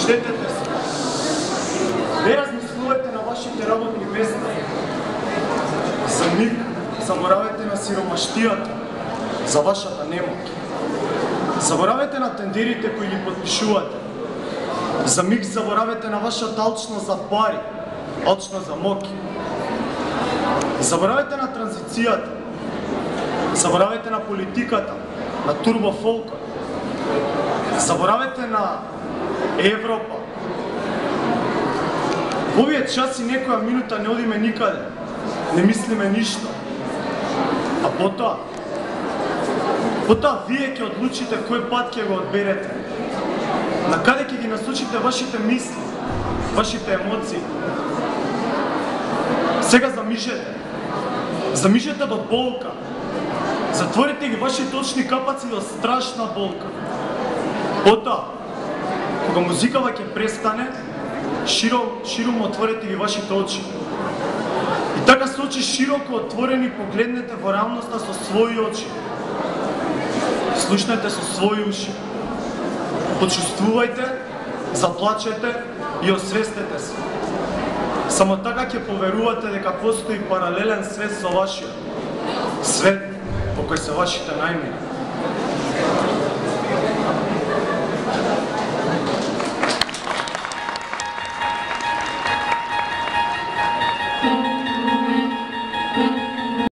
Сетете се. Не размислувайте на вашите работни места. За миг заборавайте на сиромаштията, за вашата немоќ. Заборавете на тендерите кои ги подпишувате. За миг заборавете на вашата алчност за пари, алчност за моки. Заборавете на транзицијата. Заборавете на политиката, на турбофолка. Заборавете на Европа. Во овие часи некоја минута не одиме никаде, не мислиме ништо. А потоа вие ќе одлучите кој пат ќе го одберете. На каде ќе ги насочите вашите мисли, вашите емоции. Сега замижете. Замижете до болка. Затворите ги вашите очни капаци до страшна болка. Потоа, кога музикава ќе престане, широко отворете ги вашите очи. И така со очи широко отворени погледнете во реалноста со своји очи. Слушнете со своји уши. Почувствувајте, заплачете и освестете се. Само така ќе поверувате дека постои паралелен свет со вашиот. Свет по кој се вашите најмини.